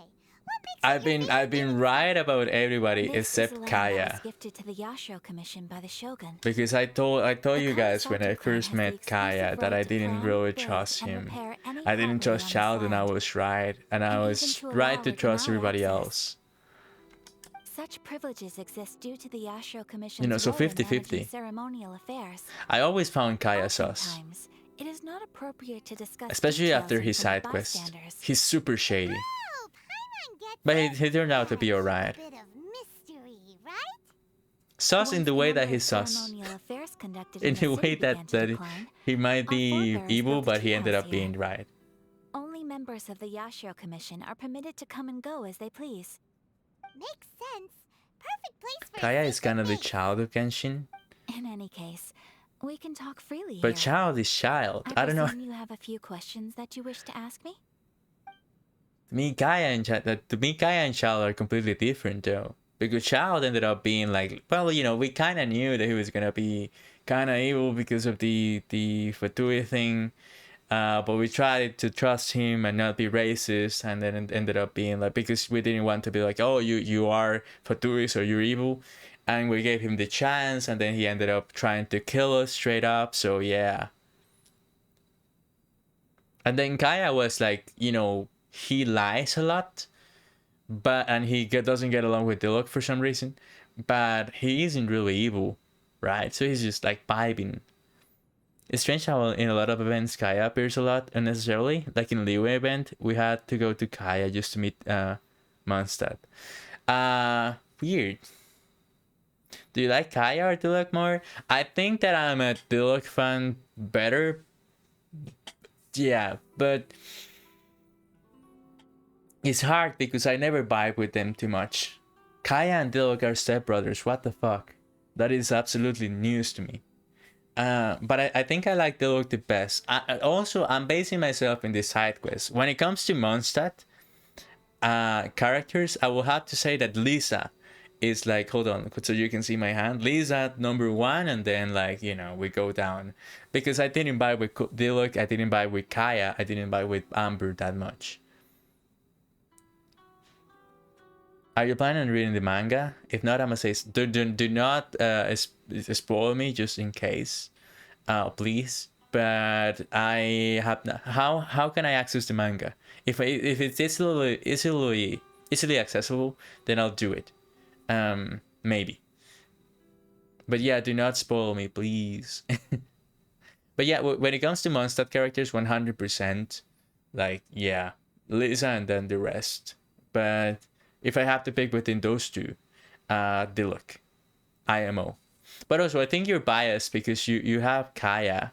What makes I've been right about everybody This is except land that Kaya. was gifted to the Yashiro Commission by the Shogun. Because I told you The guys when I Consulting Clan first has the met Kaya exclusive that I right to didn't plan, really build, trust and him. repair any I didn't property trust on this Child, and I land, was right, and I and even was to right allow to trust Okinawa everybody access. else. Such privileges exist due to the Yashiro Commission's You know, so role in 50-50. managing ceremonial affairs. I always found Kaya sus. Oftentimes, it is not appropriate to discuss Especially details after in his front of side quest. bystanders. He's super shady. Oh, Paimon gets But it. he turned out to be Gotta alright. keep a bit of mystery, right? Sus in Once the way number that of he's sus. ceremonial affairs conducted In the the way city began that, to that decline, he might our be forebears evil, built a but he tea ended house up being here. right. Only members of the Yashiro Commission are permitted to come and go as they please. Makes sense. Perfect place for Kaya a is kind of the secret base. child of Genshin. In any case, we can talk freely But here. child is child. I don't know. presume you have a few questions that you wish to ask me? To me, Kaya and Child are completely different though. Because Child ended up being like, well, you know, we kind of knew that he was gonna be kind of evil because of the Fatui thing, but we tried to trust him and not be racist, and then it ended up being like, because we didn't want to be like, oh, you are Fatui, so you're evil, and we gave him the chance, and then he ended up trying to kill us straight up. So yeah. And then Kaya was like, you know, he lies a lot, and he doesn't get along with Diluc for some reason, but he isn't really evil, right? So he's just like vibing. It's strange how in a lot of events Kaya appears a lot unnecessarily. Like in Liyue event, we had to go to Kaya just to meet Mondstadt. Weird. Do you like Kaya or Diluc more? I think that I'm a Diluc fan better. Yeah, but it's hard because I never vibe with them too much. Kaya and Diluc are stepbrothers. What the fuck? That is absolutely news to me. But I think I like Diluc the best. I'm basing myself in the side quest. When it comes to Mondstadt characters, I will have to say that Lisa is like, hold on, so you can see my hand. Lisa number 1, and then like, you know, we go down. Because I didn't vibe with Diluc, I didn't vibe with Kaya, I didn't vibe with Amber that much. Are you planning on reading the manga? If not, I'm gonna say do not spoil me just in case, please. But I have how can I access the manga? If it's easily accessible, then I'll do it. Maybe. But yeah, do not spoil me, please. But yeah, when it comes to Mondstadt characters, 100%, like yeah, Lisa and then the rest. But if I have to pick between those two, Diluc, IMO. But also, I think you're biased because you have Kaya.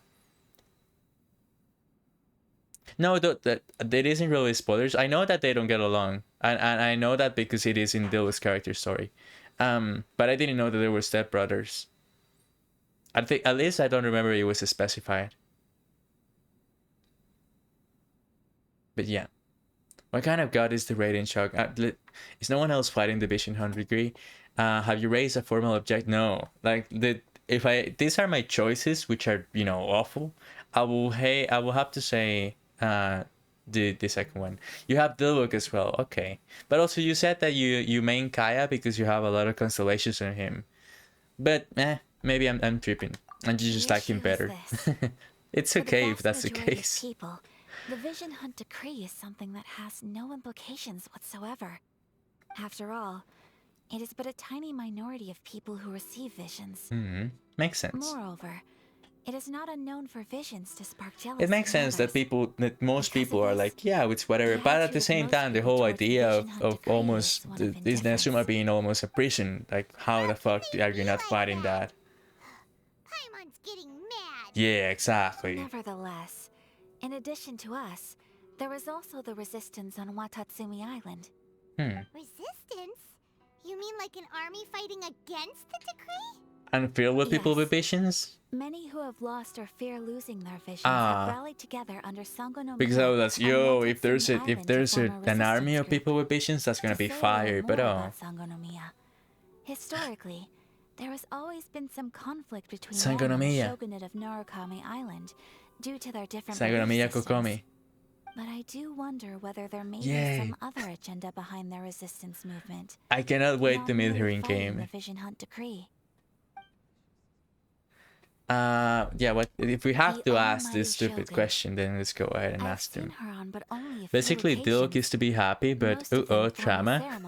No, that isn't really spoilers. I know that they don't get along, and I know that because it is in Diluc's character story. But I didn't know that they were stepbrothers. I think, at least I don't remember it was specified. But yeah. What kind of god is the Radiant Shock? Is no one else fighting the Vision 100 degree? Have you raised a formal object? No. Like these are my choices, which are, you know, awful. I will have to say the second one. You have Diluc as well, okay. But also you said that you main Kaya because you have a lot of constellations on him. But maybe I'm tripping, and you just like him better. It's okay if that's the case. People, the Vision Hunt Decree is something that has no implications whatsoever. After all, it is but a tiny minority of people who receive visions. Makes sense. Moreover, it is not unknown for visions to spark jealousy. It makes sense that most people are like, yeah, it's whatever. But at the same time, the whole idea of almost this Nezuma being almost a prison, like how the fuck are you not fighting that? Paimon's getting mad. Yeah, exactly. Nevertheless, in addition to us, there is also the resistance on Watatsumi Island. Resistance? You mean like an army fighting against the decree? And filled with people with visions? Many who have lost or fear losing their visions have rallied together under Sangonomiya. Because I was like, yo, if there's an army of people with visions, that's gonna be fire. But historically, there has always been some conflict between Sangonomiya. the shogunate of Narukami Island due to their different Sangonomiya belief Kokomi. systems. But I do wonder whether there may be some other agenda behind their resistance movement. I cannot wait to meet her in fighting game. The Vision Hunt Decree. Yeah, what if we have to ask this stupid question, then let's go ahead and ask him. Basically, Diluc used to be happy, but trauma.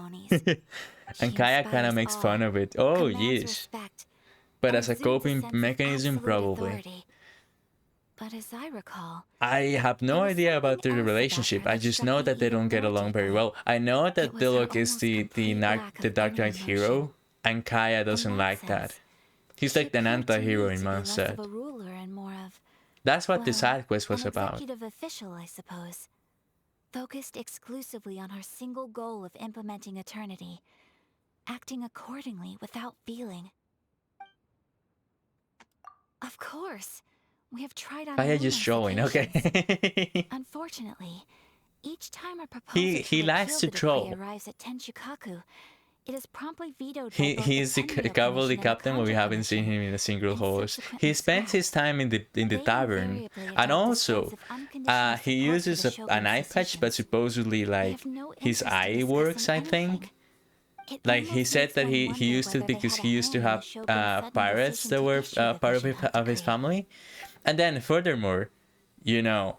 And Kaya kinda makes fun of it. Oh, yes. But as a coping mechanism, probably. But as I recall, I have no idea about their relationship. I just know that they don't get along very well. I know that Diluc is the Dark Knight hero, and Kaya doesn't like that. He's like an anti-hero in mindset. That's what the side quest was about. Executive official, I suppose, focused exclusively on her single goal of implementing eternity, acting accordingly without feeling. Of course, we have tried on. Kaya just showing, okay. Unfortunately, each time a proposal he likes to troll. arrives at Tenshukaku, it is promptly vetoed. He's the cavalry captain, but we haven't seen him in a single horse. He spends his time in the tavern, and also he uses an eye patch, but supposedly like his eye works, I think. Like he said that he used it because he used to have pirates that were part of his family, and then furthermore, you know,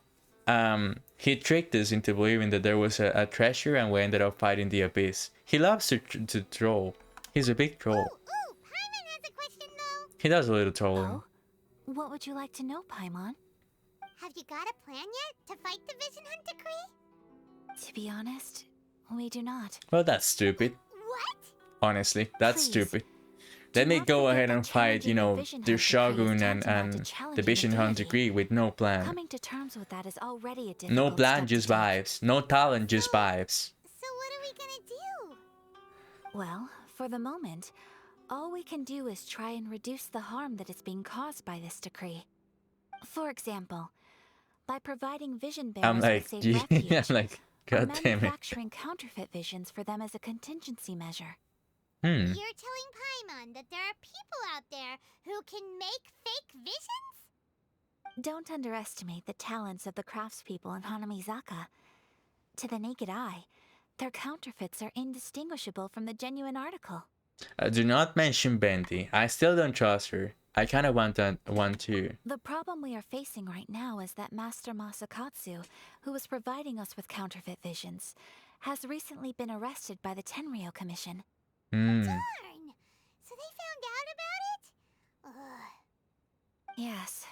he tricked us into believing that there was a treasure, and we ended up fighting the abyss. He loves to troll. He's a big troll. Paimon has a question though. He does a little trolling. Oh? What would you like to know, Paimon? Have you got a plan yet to fight the Vision Hunt Decree? To be honest, we do not. Well, that's stupid. What? Honestly, that's stupid. Let me go ahead and fight, you know, the Shogun and the Vision Hunt Decree with no plan. Coming to terms with that is already a No plan, just vibes. No talent, just vibes. So what are we gonna do? Well, for the moment, all we can do is try and reduce the harm that is being caused by this decree. For example, by providing vision bearers I'm like, with safe refuge, I'm like, god damn it. Manufacturing counterfeit visions for them as a contingency measure. You're telling Paimon that there are people out there who can make fake visions? Don't underestimate the talents of the craftspeople in Hanamizaka. To the naked eye, their counterfeits are indistinguishable from the genuine article. Do not mention Bendy. I still don't trust her. I kind of want one too. The problem we are facing right now is that Master Masakatsu, who was providing us with counterfeit visions, has recently been arrested by the Tenryou Commission. Darn! So they found out about it? Ugh. Yes.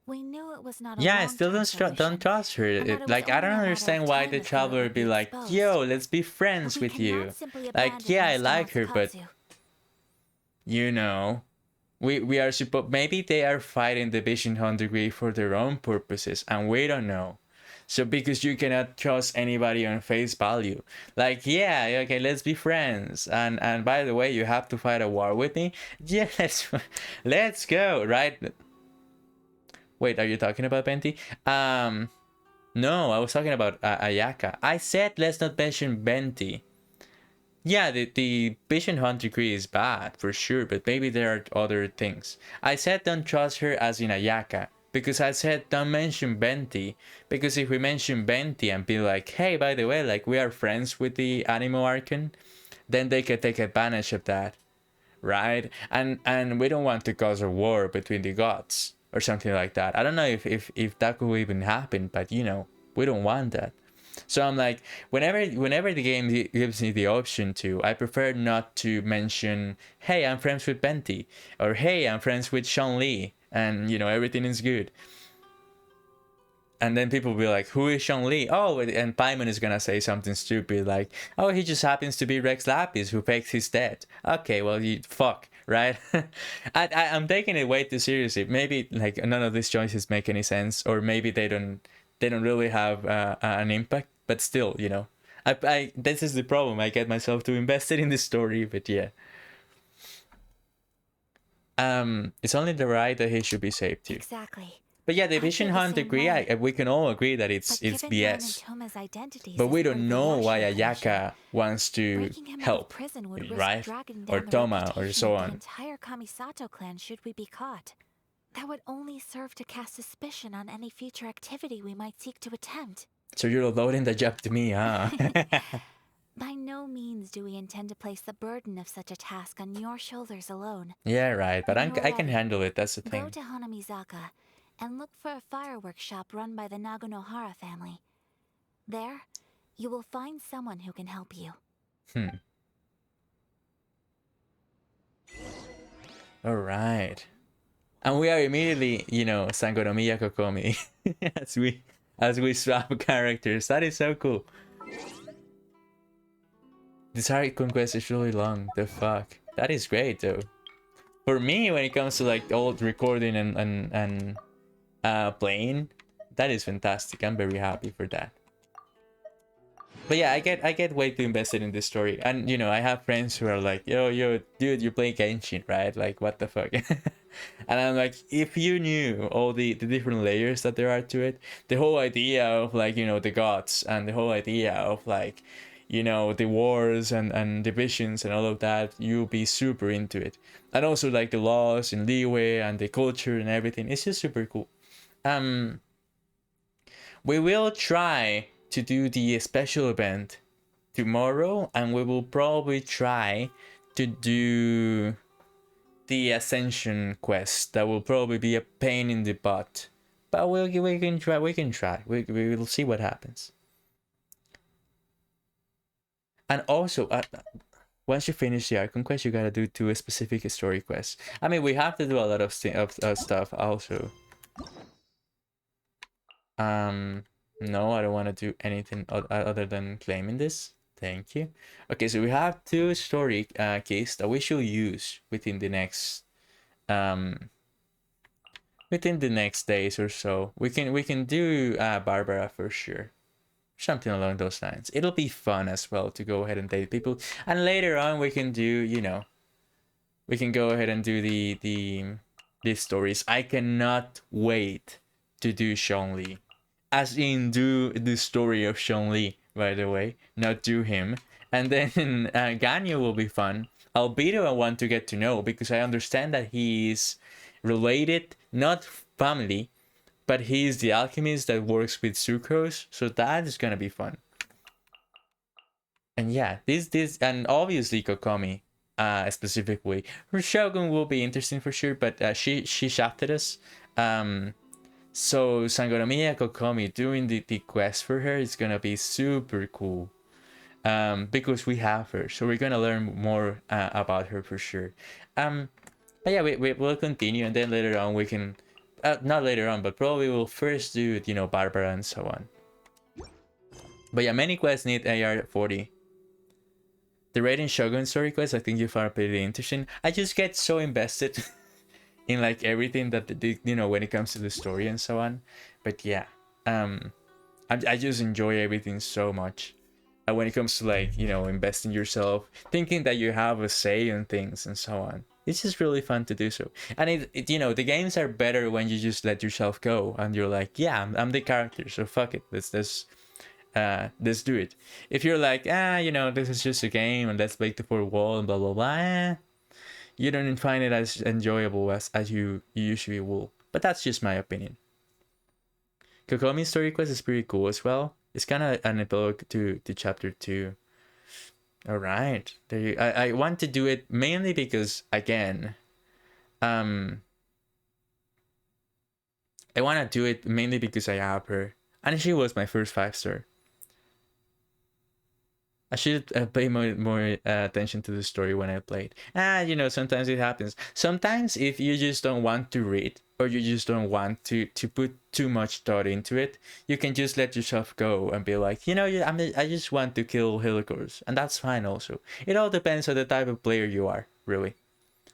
We knew it was not a Yeah, I still long-term don't trust her. Like, I don't understand why the traveler would be like, yo, let's be friends with you. Like, yeah, I like her, but you know, we are supposed. Maybe they are fighting the Vision Hunt Decree for their own purposes, and we don't know. So because you cannot trust anybody on face value. Like, yeah, okay, let's be friends. And by the way, you have to fight a war with me? Yes, let's go, right? Wait, are you talking about Benti? No, I was talking about Ayaka. I said let's not mention Benti. Yeah, the Vision Hunt Decree is bad, for sure, but maybe there are other things. I said don't trust her as in Ayaka, because I said don't mention Benti, because if we mention Benti and be like, hey, by the way, like we are friends with the Animo Archon, then they can take advantage of that, right? And we don't want to cause a war between the gods or something like that. I don't know if that could even happen, but you know, we don't want that. So I'm like, whenever the game gives me the option to, I prefer not to mention, hey, I'm friends with Benti, or hey, I'm friends with Sean-Li, and you know, everything is good. And then people will be like, who is Sean-Li? Oh, and Paimon is gonna say something stupid like, oh, he just happens to be Rex Lapis who fakes his death. Okay, well, you fuck, right? I'm taking it way too seriously. Maybe like none of these choices make any sense, or maybe they don't really have an impact. But still, you know, I this is the problem. I get myself too invested in the story, but yeah. It's only the right that he should be saved too. Exactly. But yeah, the Vision Hunt agree. We can all agree that it's BS. But we don't know why Ayaka wants to help, right? Or Toma, or so on. The entire Kamisato clan should we be caught. That would only serve to cast suspicion on any future activity we might seek to attempt. So you're loading the job to me, huh? By no means do we intend to place the burden of such a task on your shoulders alone. Yeah, right. But I can handle it. That's the thing. Go to Hanamizaka and look for a fireworks shop run by the Nagonohara family. There, you will find someone who can help you. All right. And we are immediately, you know, Sangonomiya Kokomi as we swap characters. That is so cool. This Harikun quest is really long. The fuck? That is great though. For me, when it comes to like old recording and playing, that is fantastic. I'm very happy for that. But yeah, I get way too invested in this story, and you know, I have friends who are like, yo, dude, you play Genshin, right? Like, what the fuck? And I'm like, if you knew all the different layers that there are to it, the whole idea of like, you know, the gods, and the whole idea of like, you know, the wars and divisions and all of that, you'll be super into it. And also like the laws in Liyue and the culture and everything. It's just super cool. We will try to do the special event tomorrow, and we will probably try to do the Ascension quest. That will probably be a pain in the butt, but we can try. We will see what happens. And also, once you finish the Archon quest, you gotta do 2 specific story quests. I mean, we have to do a lot of stuff also. No, I don't want to do anything other than claiming this. Thank you. Okay, so we have 2 story keys that we should use within the next days or so. We can do Barbara for sure. Something along those lines. It'll be fun as well to go ahead and date people. And later on we can do, you know, we can go ahead and do these stories. I cannot wait to do Sean-Li. As in do the story of Sean-Li, by the way, not do him. And then Ganyu will be fun. Albedo I want to get to know, because I understand that he is related, not family, but he's the alchemist that works with Sucrose, so that is gonna be fun. And yeah, this and obviously Kokomi, specifically. Her Shogun will be interesting for sure, but she shafted us. So Sangonomiya Kokomi doing the quest for her is gonna be super cool. Because we have her, so we're gonna learn more about her for sure. But yeah, we'll continue, and then later on we can, not later on, but probably we'll first do, you know, Barbara and so on. But yeah, many quests need AR 40. The Raiden Shogun story quest, I think you found pretty interesting. I just get so invested in like everything that you know, when it comes to the story and so on. But yeah, I just enjoy everything so much. When it comes to like, you know, investing yourself, thinking that you have a say in things and so on. It's just really fun to do so. And it you know, the games are better when you just let yourself go and you're like, yeah, I'm the character, so fuck it, let's do it. If you're like, you know, this is just a game and let's break the fourth wall and blah blah blah, you don't find it as enjoyable as you usually will. But that's just my opinion. Kokomi's story quest is pretty cool as well. It's kind of an epilogue to chapter 2. All right, there you, I want to do it mainly because, again, I want to do it mainly because I have her, and she was my first 5-star. I should pay more attention to the story when I played. You know, sometimes it happens. Sometimes if you just don't want to read, or you just don't want to put too much thought into it, you can just let yourself go and be like, you know, I just want to kill Helicors, and that's fine also. It all depends on the type of player you are, really.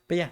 But yeah.